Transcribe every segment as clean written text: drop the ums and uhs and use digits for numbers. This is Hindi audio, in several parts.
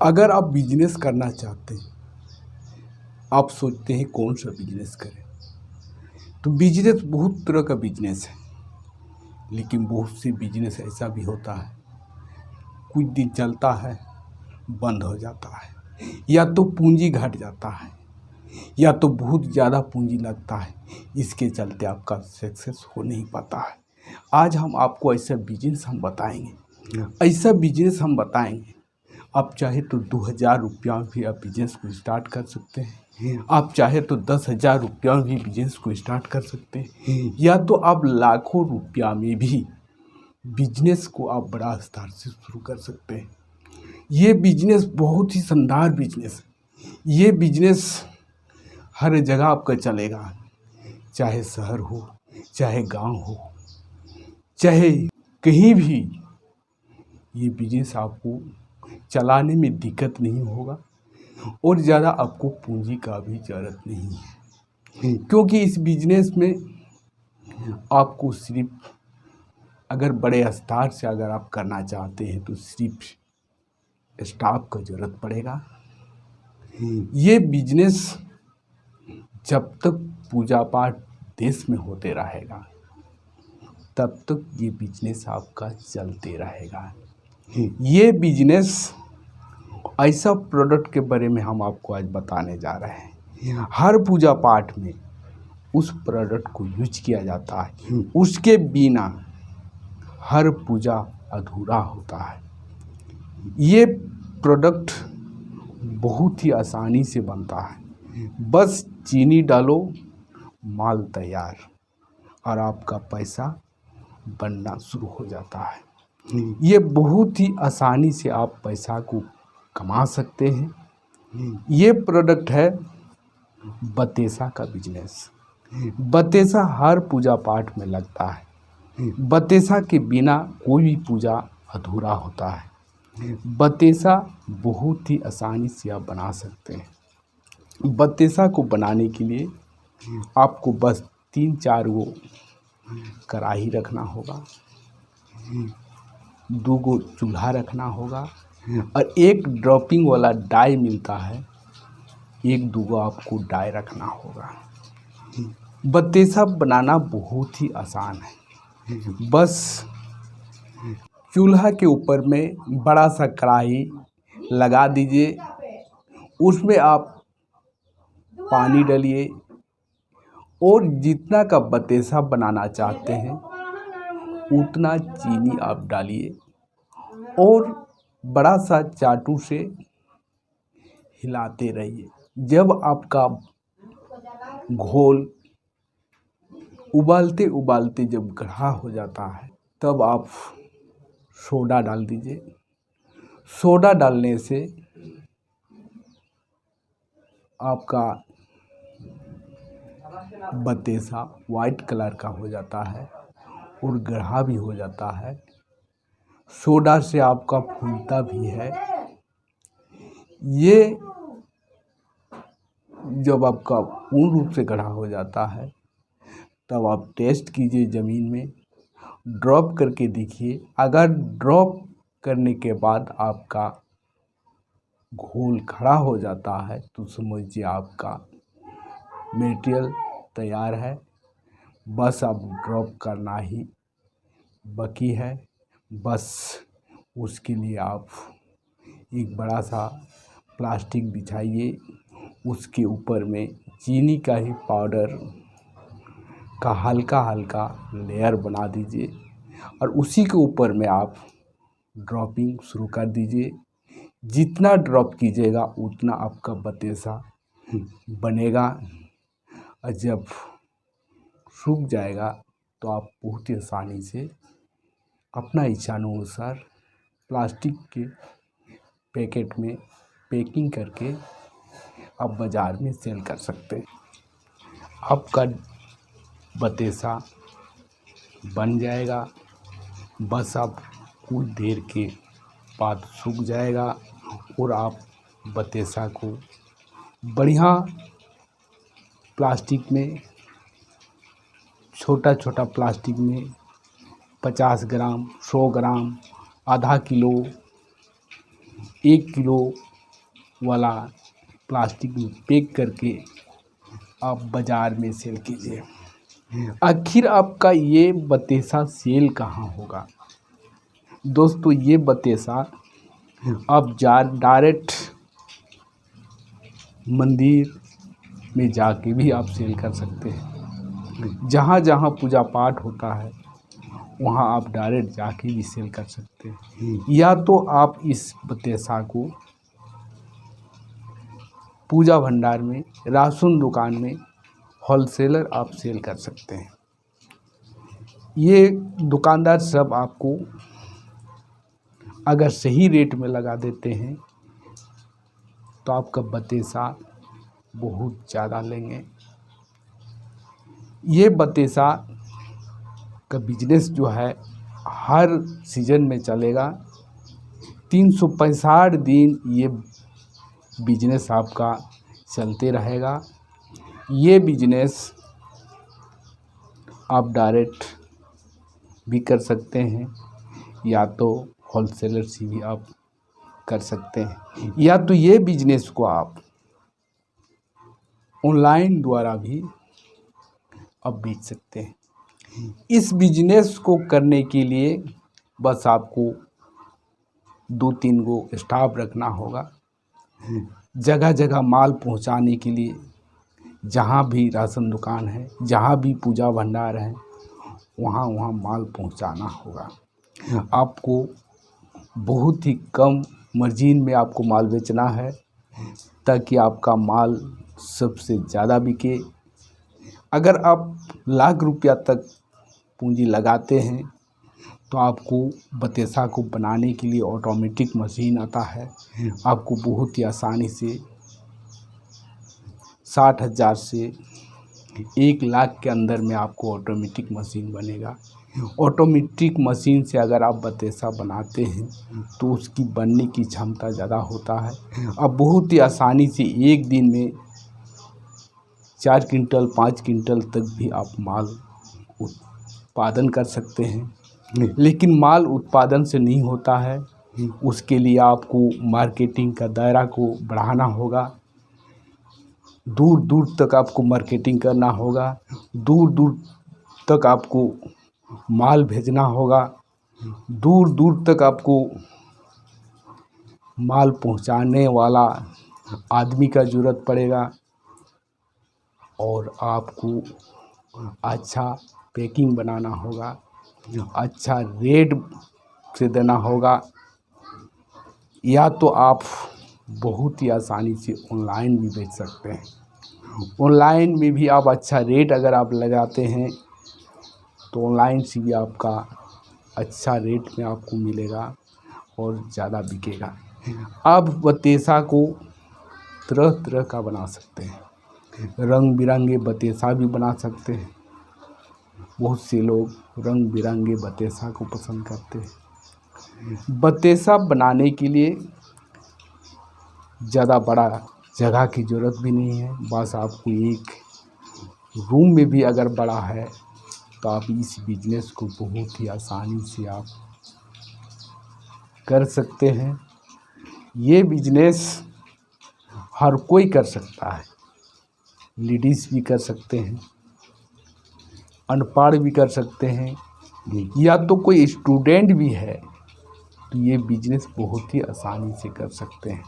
अगर आप बिजनेस करना चाहते हैं, आप सोचते हैं कौन सा बिजनेस करें, तो बिजनेस बहुत तरह का बिजनेस है। लेकिन बहुत सी बिजनेस ऐसा भी होता है कुछ दिन चलता है, बंद हो जाता है, या तो पूंजी घट जाता है, या तो बहुत ज़्यादा पूंजी लगता है। इसके चलते आपका सक्सेस हो नहीं पाता है। आज हम आपको ऐसा बिजनेस हम बताएंगे। आप चाहे तो 2,000 रुपया भी आप बिजनेस को स्टार्ट कर सकते हैं। आप चाहे तो 10,000 रुपया भी बिजनेस को स्टार्ट कर सकते हैं, या तो आप लाखों रुपया में भी बिजनेस को आप बड़ा स्तर से शुरू कर सकते हैं। ये बिजनेस बहुत ही शानदार बिजनेस है। ये बिजनेस हर जगह आपका चलेगा, चाहे शहर हो, चाहे गांव हो, चाहे कहीं भी। ये बिजनेस आपको चलाने में दिक्कत नहीं होगा और ज़्यादा आपको पूंजी का भी ज़रूरत नहीं है, क्योंकि इस बिजनेस में आपको सिर्फ अगर बड़े स्तर से अगर आप करना चाहते हैं तो सिर्फ स्टाफ का ज़रूरत पड़ेगा। ये बिजनेस जब तक पूजा पाठ देश में होते रहेगा तब तक ये बिजनेस आपका चलते रहेगा। ये बिजनेस ऐसा प्रोडक्ट के बारे में हम आपको आज बताने जा रहे हैं। हर पूजा पाठ में उस प्रोडक्ट को यूज किया जाता है, उसके बिना हर पूजा अधूरा होता है। ये प्रोडक्ट बहुत ही आसानी से बनता है, बस चीनी डालो, माल तैयार और आपका पैसा बनना शुरू हो जाता है। ये बहुत ही आसानी से आप पैसा को कमा सकते हैं। ये प्रोडक्ट है बतेसा का बिजनेस। बतेसा हर पूजा पाठ में लगता है। बतेसा के बिना कोई भी पूजा अधूरा होता है। बतेसा बहुत ही आसानी से आप बना सकते हैं। बतेसा को बनाने के लिए आपको बस 3-4 गो कढ़ाई रखना होगा, 2 गो चूल्हा रखना होगा और एक ड्रॉपिंग वाला डाई मिलता है, 1-2 गो आपको डाई रखना होगा। बतेसा बनाना बहुत ही आसान है। बस चूल्हा के ऊपर में बड़ा सा कढ़ाई लगा दीजिए, उसमें आप पानी डालिए और जितना का बतेसा बनाना चाहते हैं उतना चीनी आप डालिए और बड़ा सा चाटू से हिलाते रहिए। जब आपका घोल उबालते उबालते जब गाढ़ा हो जाता है तब आप सोडा डाल दीजिए। सोडा डालने से आपका बतेसा वाइट कलर का हो जाता है और गाढ़ा भी हो जाता है। सोडा से आपका फूलता भी है। ये जब आपका पूर्ण रूप से गाढ़ा हो जाता है तब आप टेस्ट कीजिए, ज़मीन में ड्रॉप करके देखिए। अगर ड्रॉप करने के बाद आपका घोल खड़ा हो जाता है तो समझिए आपका मटेरियल तैयार है। बस अब ड्रॉप करना ही बाकी है। बस उसके लिए आप एक बड़ा सा प्लास्टिक बिछाइए, उसके ऊपर में चीनी का ही पाउडर का हल्का हल्का लेयर बना दीजिए और उसी के ऊपर में आप ड्रॉपिंग शुरू कर दीजिए। जितना ड्रॉप कीजिएगा उतना आपका बतेसा बनेगा और जब सूख जाएगा तो आप बहुत ही आसानी से अपना इच्छानुसार प्लास्टिक के पैकेट में पैकिंग करके आप बाज़ार में सेल कर सकते हैं। आपका बतेसा बन जाएगा। बस आप कुछ देर के बाद सूख जाएगा और आप बतेसा को बढ़िया प्लास्टिक में, छोटा छोटा प्लास्टिक में 50 ग्राम, 100 ग्राम, आधा किलो 1 किलो वाला प्लास्टिक में पैक करके आप बाज़ार में सेल कीजिए। आखिर आपका ये बतेसा सेल कहाँ होगा? दोस्तों, ये बतेसा आप डायरेक्ट मंदिर में जाके भी आप सेल कर सकते हैं। जहाँ जहाँ पूजा पाठ होता है वहाँ आप डायरेक्ट जाके भी सेल कर सकते हैं। या तो आप इस बतेसा को पूजा भंडार में, राशन दुकान में होलसेलर आप सेल कर सकते हैं। ये दुकानदार सब आपको अगर सही रेट में लगा देते हैं तो आपका बतेसा बहुत ज़्यादा लेंगे। ये बतेसा का बिजनेस जो है हर सीज़न में चलेगा। 365 दिन ये बिजनेस आपका चलते रहेगा। ये बिजनेस आप डायरेक्ट भी कर सकते हैं या तो होलसेलर से भी आप कर सकते हैं, या तो ये बिजनेस को आप ऑनलाइन द्वारा भी आप बेच सकते हैं। इस बिजनेस को करने के लिए बस आपको 2-3 गो स्टाफ रखना होगा। जगह जगह माल पहुंचाने के लिए, जहां भी राशन दुकान है, जहां भी पूजा भंडार है, वहां वहां माल पहुंचाना होगा। आपको बहुत ही कम मार्जिन में आपको माल बेचना है ताकि आपका माल सबसे ज़्यादा बिके। अगर आप लाख रुपया तक पूंजी लगाते हैं तो आपको बतेसा को बनाने के लिए ऑटोमेटिक मशीन आता है। आपको बहुत ही आसानी से 60,000 से 1 लाख के अंदर में आपको ऑटोमेटिक मशीन बनेगा। ऑटोमेटिक मशीन से अगर आप बतेसा बनाते हैं तो उसकी बनने की क्षमता ज़्यादा होता है। आप बहुत ही आसानी से एक दिन में 4 क्विंटल 5 क्विंटल तक भी आप माल उत्पादन कर सकते हैं। लेकिन माल उत्पादन से नहीं होता है, उसके लिए आपको मार्केटिंग का दायरा को बढ़ाना होगा। दूर दूर तक आपको मार्केटिंग करना होगा, दूर दूर तक आपको माल भेजना होगा, दूर दूर तक आपको माल पहुंचाने वाला आदमी का ज़रूरत पड़ेगा और आपको अच्छा पैकिंग बनाना होगा, अच्छा रेट से देना होगा। या तो आप बहुत ही आसानी से ऑनलाइन भी बेच सकते हैं। ऑनलाइन में भी आप अच्छा रेट अगर आप लगाते हैं तो ऑनलाइन से भी आपका अच्छा रेट में आपको मिलेगा और ज़्यादा बिकेगा। आप बतेसा को तरह तरह का बना सकते हैं, रंग बिरंगे बतेसा भी बना सकते हैं। बहुत से लोग रंग बिरंगे बतेसा को पसंद करते हैं। बतेसा बनाने के लिए ज़्यादा बड़ा जगह की ज़रूरत भी नहीं है। बस आपको एक रूम में भी अगर बड़ा है तो आप इस बिजनेस को बहुत ही आसानी से आप कर सकते हैं। ये बिजनेस हर कोई कर सकता है, लेडीज़ भी कर सकते हैं, अनपढ़ भी कर सकते हैं, या तो कोई स्टूडेंट भी है तो ये बिजनेस बहुत ही आसानी से कर सकते हैं।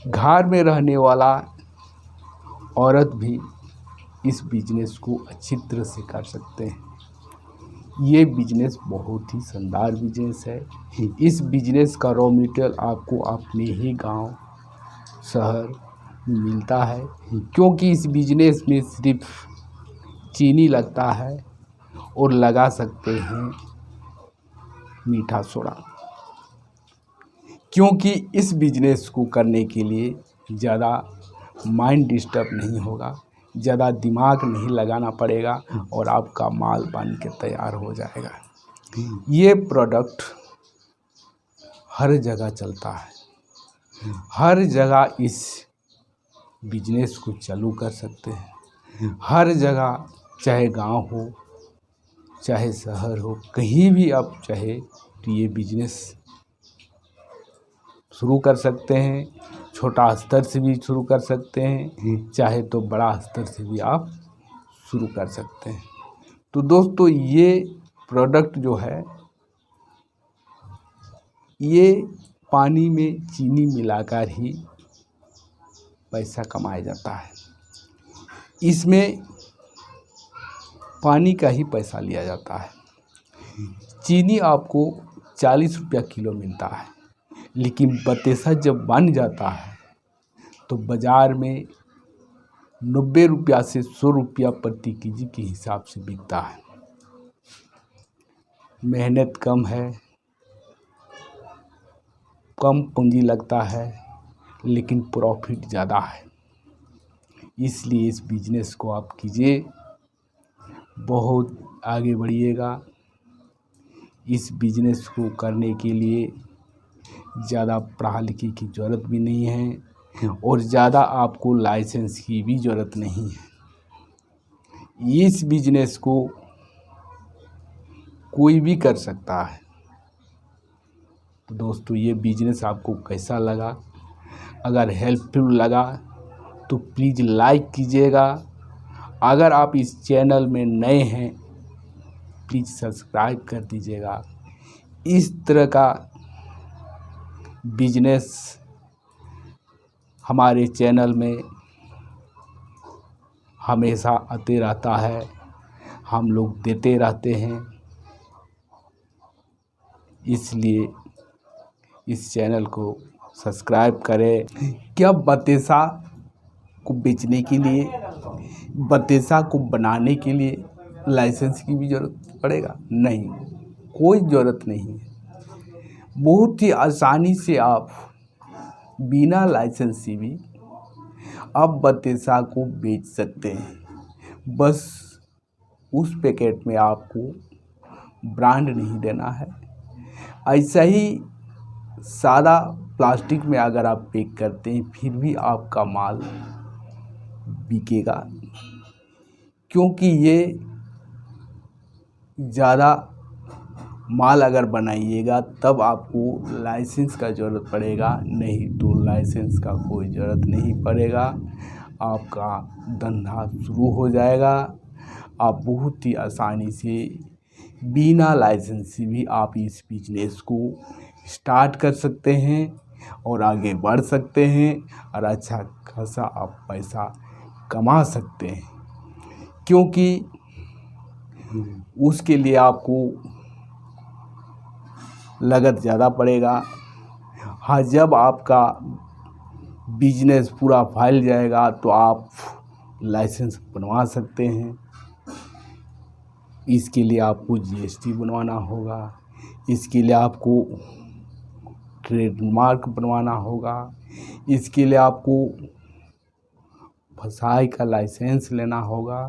घर में रहने वाला औरत भी इस बिजनेस को अच्छी तरह से कर सकते हैं। ये बिजनेस बहुत ही शानदार बिजनेस है। इस बिजनेस का रॉ मटेरियल आपको अपने ही गांव शहर में मिलता है, क्योंकि इस बिजनेस में सिर्फ चीनी लगता है और लगा सकते हैं मीठा सोडा। क्योंकि इस बिजनेस को करने के लिए ज़्यादा माइंड डिस्टर्ब नहीं होगा, ज़्यादा दिमाग नहीं लगाना पड़ेगा और आपका माल बन के तैयार हो जाएगा। ये प्रोडक्ट हर जगह चलता है, हर जगह इस बिजनेस को चालू कर सकते हैं। हर जगह, चाहे गांव हो चाहे शहर हो, कहीं भी आप चाहे तो ये बिजनेस शुरू कर सकते हैं। छोटा स्तर से भी शुरू कर सकते हैं, चाहे तो बड़ा स्तर से भी आप शुरू कर सकते हैं। तो दोस्तों ये प्रोडक्ट जो है ये पानी में चीनी मिलाकर ही पैसा कमाया जाता है। इसमें पानी का ही पैसा लिया जाता है। चीनी आपको 40 रुपया किलो मिलता है, लेकिन बतेसा जब बन जाता है तो बाज़ार में 90 रुपया से 100 रुपया प्रति केजी के हिसाब से बिकता है। मेहनत कम है, कम पूंजी लगता है, लेकिन प्रॉफिट ज़्यादा है। इसलिए इस बिजनेस को आप कीजिए, बहुत आगे बढ़िएगा। इस बिजनेस को करने के लिए ज़्यादा पढ़ा लिखे की ज़रूरत भी नहीं है और ज़्यादा आपको लाइसेंस की भी ज़रूरत नहीं है। इस बिजनेस को कोई भी कर सकता है। तो दोस्तों ये बिजनेस आपको कैसा लगा? अगर हेल्पफुल लगा तो प्लीज़ लाइक कीजिएगा। अगर आप इस चैनल में नए हैं प्लीज़ सब्सक्राइब कर दीजिएगा। इस तरह का बिजनेस हमारे चैनल में हमेशा आते रहता है, हम लोग देते रहते हैं। इसलिए इस चैनल को सब्सक्राइब करें। क्या बतेसा को बेचने के लिए, बतेसा को बनाने के लिए लाइसेंस की भी ज़रूरत पड़ेगा? नहीं, कोई ज़रूरत नहीं है। बहुत ही आसानी से आप बिना लाइसेंस से भी आप बतेसा को बेच सकते हैं। बस उस पैकेट में आपको ब्रांड नहीं देना है। ऐसा ही सादा प्लास्टिक में अगर आप पैक करते हैं फिर भी आपका माल बिकेगा, क्योंकि ये ज़्यादा माल अगर बनाइएगा तब आपको लाइसेंस का ज़रूरत पड़ेगा, नहीं तो लाइसेंस का कोई ज़रूरत नहीं पड़ेगा। आपका धंधा शुरू हो जाएगा। आप बहुत ही आसानी से बिना लाइसेंस से भी आप इस बिजनेस को स्टार्ट कर सकते हैं और आगे बढ़ सकते हैं और अच्छा खासा आप पैसा कमा सकते हैं, क्योंकि उसके लिए आपको लागत ज़्यादा पड़ेगा। हाँ, जब आपका बिजनेस पूरा फैल जाएगा तो आप लाइसेंस बनवा सकते हैं। इसके लिए आपको जीएसटी बनवाना होगा, इसके लिए आपको ट्रेडमार्क बनवाना होगा, इसके लिए आपको फसाई का लाइसेंस लेना होगा।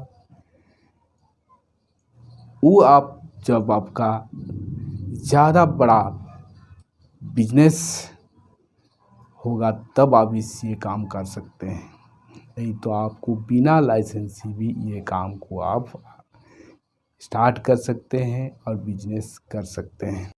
वो आप जब आपका ज़्यादा बड़ा बिजनेस होगा तब आप इससे काम कर सकते हैं, नहीं तो आपको बिना लाइसेंस से भी ये काम को आप स्टार्ट कर सकते हैं और बिजनेस कर सकते हैं।